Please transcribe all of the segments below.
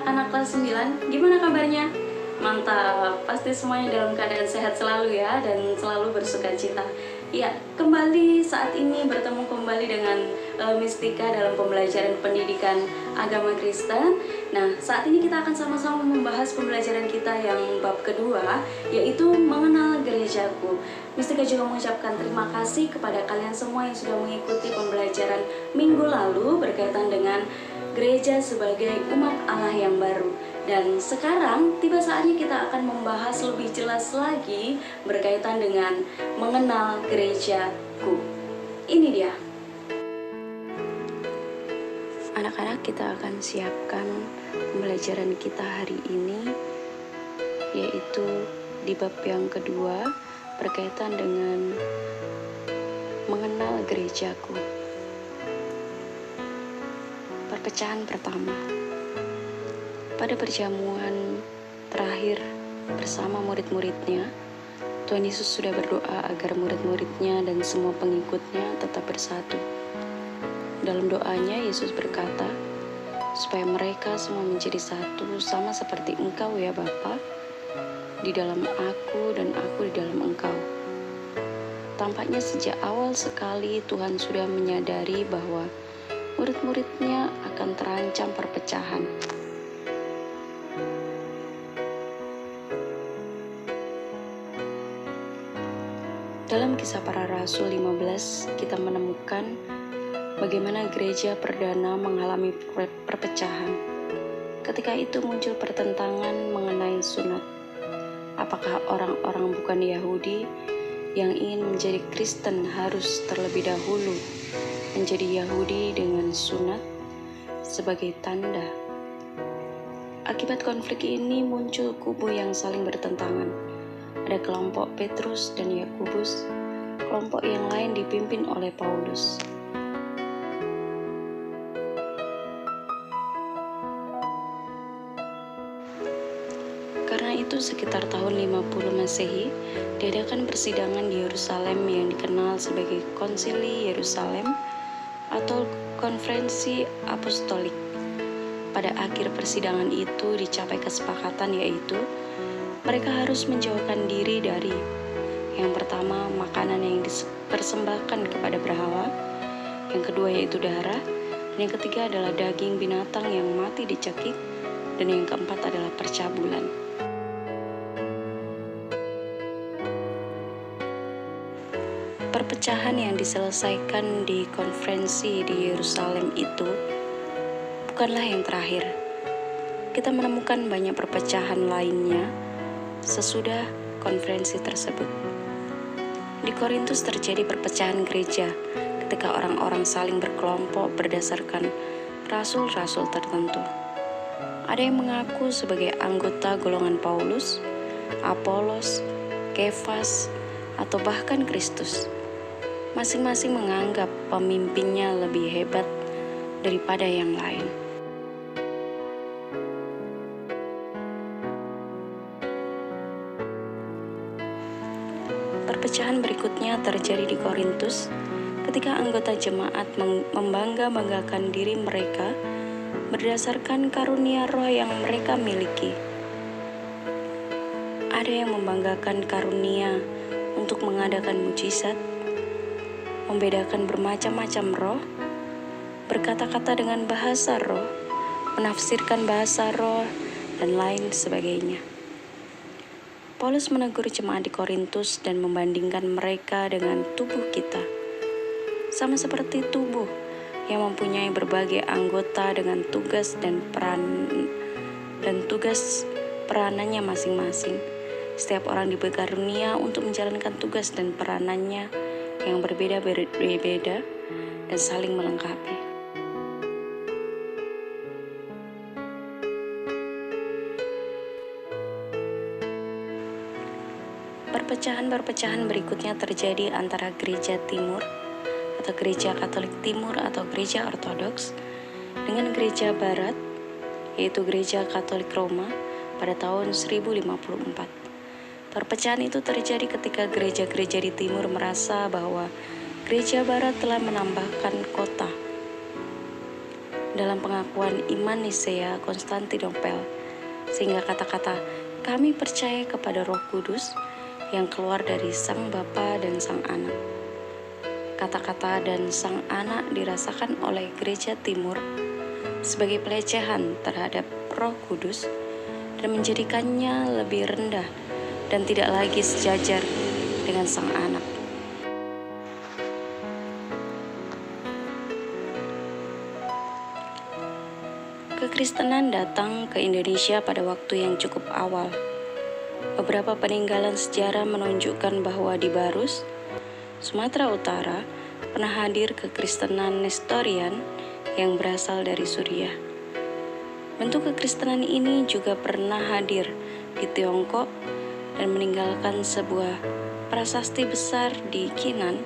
anak-anak kelas 9, gimana kabarnya? Mantap, pasti semuanya dalam keadaan sehat selalu ya, dan selalu bersuka cita. Ya, kembali saat ini bertemu kembali dengan Mistika dalam pembelajaran pendidikan agama Kristen. Nah, saat ini kita akan sama-sama membahas pembelajaran kita yang bab kedua, yaitu mengenal gerejaku. Mistika juga mengucapkan terima kasih kepada kalian semua yang sudah mengikuti pembelajaran minggu lalu berkaitan dengan gereja sebagai umat Allah yang baru. Dan sekarang tiba saatnya kita akan membahas lebih jelas lagi berkaitan dengan mengenal gerejaku. Ini dia. Anak-anak, kita akan siapkan pembelajaran kita hari ini, yaitu di bab yang kedua berkaitan dengan mengenal gerejaku. Perpecahan pertama. Pada perjamuan terakhir bersama murid-muridnya, Tuhan Yesus sudah berdoa agar murid-muridnya dan semua pengikutnya tetap bersatu. Dalam doanya, Yesus berkata, supaya mereka semua menjadi satu, sama seperti Engkau ya Bapa, di dalam aku dan aku di dalam Engkau. Tampaknya sejak awal sekali Tuhan sudah menyadari bahwa murid-muridnya akan terancam perpecahan. Dalam Kisah Para Rasul 15, kita menemukan bagaimana gereja perdana mengalami perpecahan. Ketika itu muncul pertentangan mengenai sunat. Apakah orang-orang bukan Yahudi yang ingin menjadi Kristen harus terlebih dahulu menjadi Yahudi dengan sunat sebagai tanda? Akibat konflik ini muncul kubu yang saling bertentangan. Ada kelompok Petrus dan Yakobus, kelompok yang lain dipimpin oleh Paulus. Karena itu sekitar tahun 50 Masehi, diadakan persidangan di Yerusalem yang dikenal sebagai Konsili Yerusalem atau Konferensi Apostolik. Pada akhir persidangan itu dicapai kesepakatan, yaitu mereka harus menjauhkan diri dari yang pertama, makanan yang dipersembahkan kepada berhala, yang kedua yaitu darah, dan yang ketiga adalah daging binatang yang mati dicekik, dan yang keempat adalah percabulan. Perpecahan yang diselesaikan di konferensi di Yerusalem itu bukanlah yang terakhir. Kita menemukan banyak perpecahan lainnya sesudah konferensi tersebut. Di Korintus terjadi perpecahan gereja ketika orang-orang saling berkelompok berdasarkan rasul-rasul tertentu. Ada yang mengaku sebagai anggota golongan Paulus, Apolos, Kefas, atau bahkan Kristus. Masing-masing menganggap pemimpinnya lebih hebat daripada yang lain. Perpecahan berikutnya terjadi di Korintus ketika anggota jemaat membangga-banggakan diri mereka berdasarkan karunia roh yang mereka miliki. Ada yang membanggakan karunia untuk mengadakan mujizat, membedakan bermacam-macam roh, berkata-kata dengan bahasa roh, menafsirkan bahasa roh, dan lain sebagainya. Paulus menegur jemaat di Korintus dan membandingkan mereka dengan tubuh kita. Sama seperti tubuh yang mempunyai berbagai anggota dengan tugas dan tugas peranannya masing-masing. Setiap orang diberi karunia untuk menjalankan tugas dan peranannya yang berbeda-beda dan saling melengkapi. Perpecahan-perpecahan berikutnya terjadi antara gereja timur atau gereja Katolik Timur atau gereja Ortodoks dengan gereja barat, yaitu gereja Katolik Roma pada tahun 1054. Perpecahan itu terjadi ketika gereja-gereja di timur merasa bahwa gereja barat telah menambahkan kota. dalam pengakuan iman Nisea Konstantinopel, sehingga kata-kata "kami percaya kepada Roh Kudus" yang keluar dari Sang Bapa dan Sang Anak. Kata-kata "dan Sang Anak" dirasakan oleh Gereja Timur sebagai pelecehan terhadap Roh Kudus dan menjadikannya lebih rendah dan tidak lagi sejajar dengan Sang Anak. Kekristenan datang ke Indonesia pada waktu yang cukup awal. Beberapa peninggalan sejarah menunjukkan bahwa di Barus, Sumatera Utara, pernah hadir kekristenan Nestorian yang berasal dari Suriah. Bentuk kekristenan ini juga pernah hadir di Tiongkok dan meninggalkan sebuah prasasti besar di Kinan.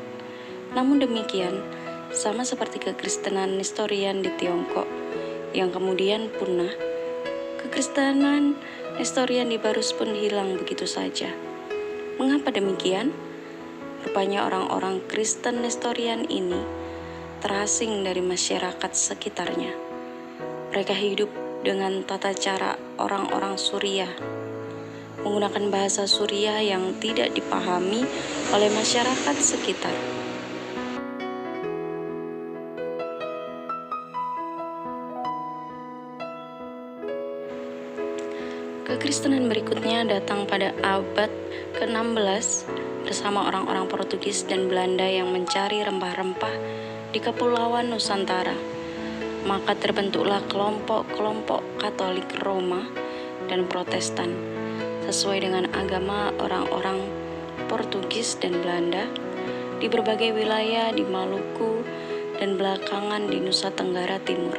Namun demikian, sama seperti kekristenan Nestorian di Tiongkok yang kemudian punah, kekristenan Nestorian di Barus pun hilang begitu saja. Mengapa demikian? Rupanya orang-orang Kristen Nestorian ini terasing dari masyarakat sekitarnya. Mereka hidup dengan tata cara orang-orang Suriah, menggunakan bahasa Suriah yang tidak dipahami oleh masyarakat sekitar. Kekristenan berikutnya datang pada abad ke-16 bersama orang-orang Portugis dan Belanda yang mencari rempah-rempah di Kepulauan Nusantara. Maka terbentuklah kelompok-kelompok Katolik Roma dan Protestan sesuai dengan agama orang-orang Portugis dan Belanda di berbagai wilayah di Maluku dan belakangan di Nusa Tenggara Timur.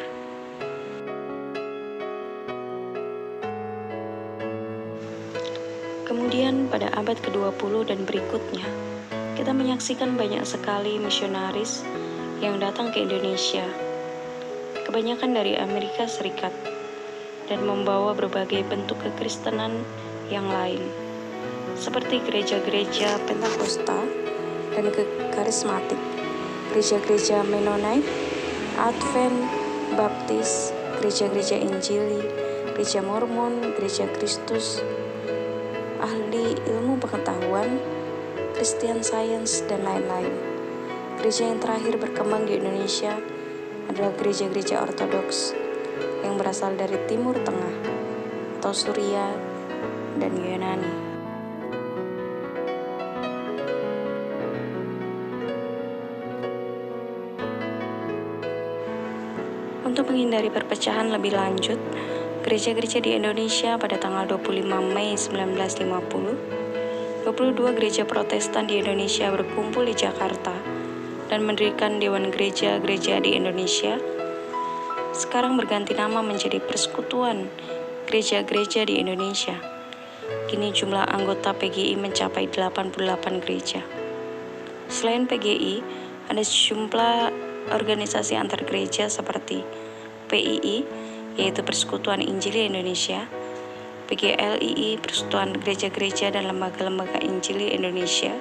Kemudian pada abad ke-20 dan berikutnya, kita menyaksikan banyak sekali misionaris yang datang ke Indonesia, kebanyakan dari Amerika Serikat, dan membawa berbagai bentuk kekristenan yang lain, seperti gereja-gereja Pentakosta dan karismatik, gereja-gereja Mennonite, Advent, Baptis, gereja-gereja Injili, gereja Mormon, gereja Kristus, ahli ilmu pengetahuan, Christian Science, dan lain-lain. Gereja yang terakhir berkembang di Indonesia adalah gereja-gereja Ortodoks yang berasal dari Timur Tengah atau Suriah dan Yunani. Untuk menghindari perpecahan lebih lanjut, gereja-gereja di Indonesia pada tanggal 25 Mei 1950, 22 gereja Protestan di Indonesia berkumpul di Jakarta dan mendirikan Dewan Gereja-Gereja di Indonesia. Sekarang berganti nama menjadi Persekutuan Gereja-Gereja di Indonesia. Kini jumlah anggota PGI mencapai 88 gereja. Selain PGI, ada sejumlah organisasi antar gereja seperti PII, yaitu Persekutuan Injili Indonesia, PGLII, Persekutuan Gereja-Gereja dan Lembaga-Lembaga Injili Indonesia,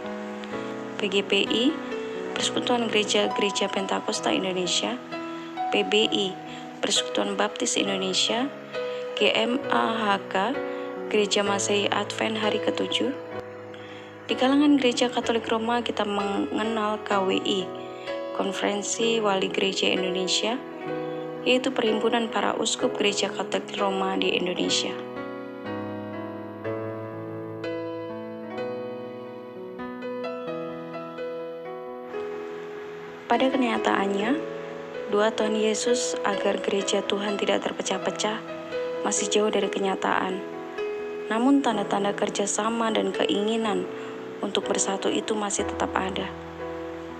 PGPI, Persekutuan Gereja-Gereja Pentakosta Indonesia, PBI, Persekutuan Baptis Indonesia, GMAHK, Gereja Masehi Advent Hari ke-7. Di kalangan Gereja Katolik Roma kita mengenal KWI, Konferensi Wali Gereja Indonesia, yaitu Perhimpunan Para Uskup Gereja Katolik Roma di Indonesia. Pada kenyataannya, doa Tuhan Yesus agar gereja Tuhan tidak terpecah-pecah masih jauh dari kenyataan. Namun tanda-tanda kerjasama dan keinginan untuk bersatu itu masih tetap ada.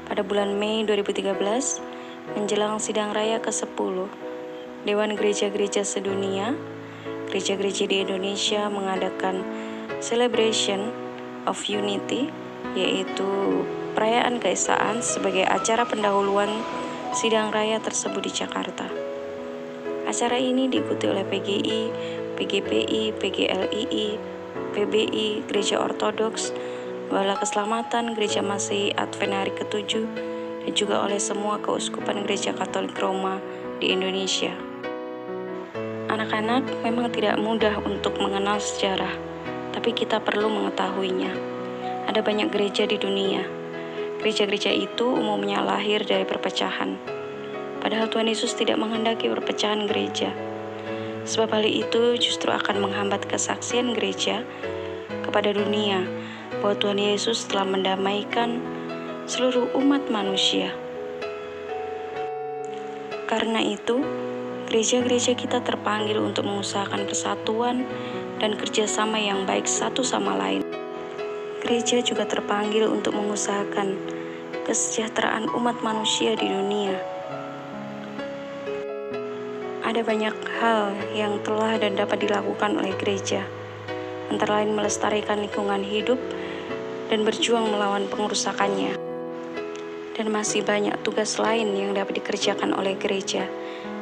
Pada bulan Mei 2013, menjelang sidang raya ke-10, Dewan Gereja-Gereja Sedunia, gereja-gereja di Indonesia mengadakan Celebration of Unity, yaitu perayaan keesaan sebagai acara pendahuluan sidang raya tersebut di Jakarta. Acara ini diikuti oleh PGI, PGPI, PGLII, PBI, Gereja Ortodoks, Bala Keselamatan, Gereja Masehi Advent Hari ke-7, dan juga oleh semua keuskupan Gereja Katolik Roma di Indonesia. Anak-anak memang tidak mudah untuk mengenal sejarah, tapi kita perlu mengetahuinya. Ada banyak gereja di dunia. Gereja-gereja itu umumnya lahir dari perpecahan. Padahal Tuhan Yesus tidak menghendaki perpecahan gereja. Sebab hal itu justru akan menghambat kesaksian gereja kepada dunia bahwa Tuhan Yesus telah mendamaikan seluruh umat manusia. Karena itu, gereja-gereja kita terpanggil untuk mengusahakan persatuan dan kerjasama yang baik satu sama lain. Gereja juga terpanggil untuk mengusahakan kesejahteraan umat manusia di dunia. Ada banyak hal yang telah dan dapat dilakukan oleh gereja, antara lain melestarikan lingkungan hidup dan berjuang melawan pengerusakannya. Dan masih banyak tugas lain yang dapat dikerjakan oleh gereja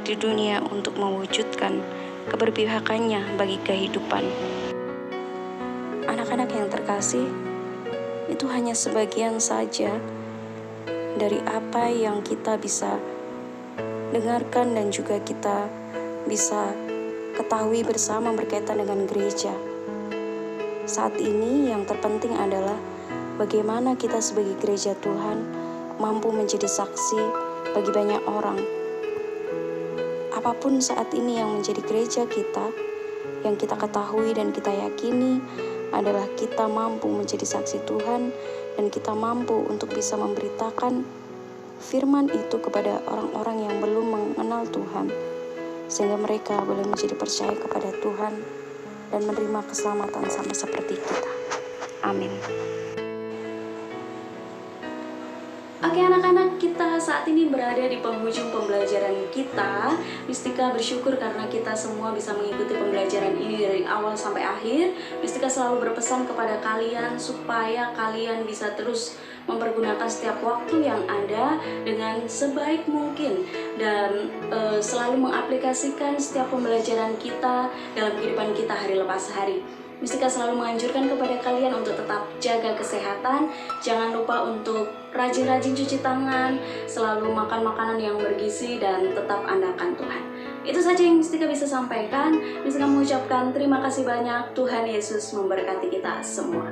di dunia untuk mewujudkan keberpihakannya bagi kehidupan. Anak-anak yang terkasih, itu hanya sebagian saja dari apa yang kita bisa dengarkan dan juga kita bisa ketahui bersama berkaitan dengan gereja. Saat ini yang terpenting adalah bagaimana kita sebagai gereja Tuhan mampu menjadi saksi bagi banyak orang. Apapun saat ini yang menjadi gereja kita, yang kita ketahui dan kita yakini adalah kita mampu menjadi saksi Tuhan dan kita mampu untuk bisa memberitakan firman itu kepada orang-orang yang belum mengenal Tuhan, sehingga mereka boleh menjadi percaya kepada Tuhan dan menerima keselamatan sama seperti kita. Amin. Oke anak-anak, kita saat ini berada di penghujung pembelajaran kita. Mistika bersyukur karena kita semua bisa mengikuti pembelajaran ini dari awal sampai akhir. Mistika selalu berpesan kepada kalian supaya kalian bisa terus mempergunakan setiap waktu yang ada dengan sebaik mungkin dan selalu mengaplikasikan setiap pembelajaran kita dalam kehidupan kita hari lepas hari. Mistika selalu menganjurkan kepada kalian untuk tetap jaga kesehatan, jangan lupa untuk rajin-rajin cuci tangan, selalu makan makanan yang bergizi, dan tetap andalkan Tuhan. Itu saja yang Mistika bisa sampaikan. Mistika mengucapkan terima kasih banyak. Tuhan Yesus memberkati kita semua.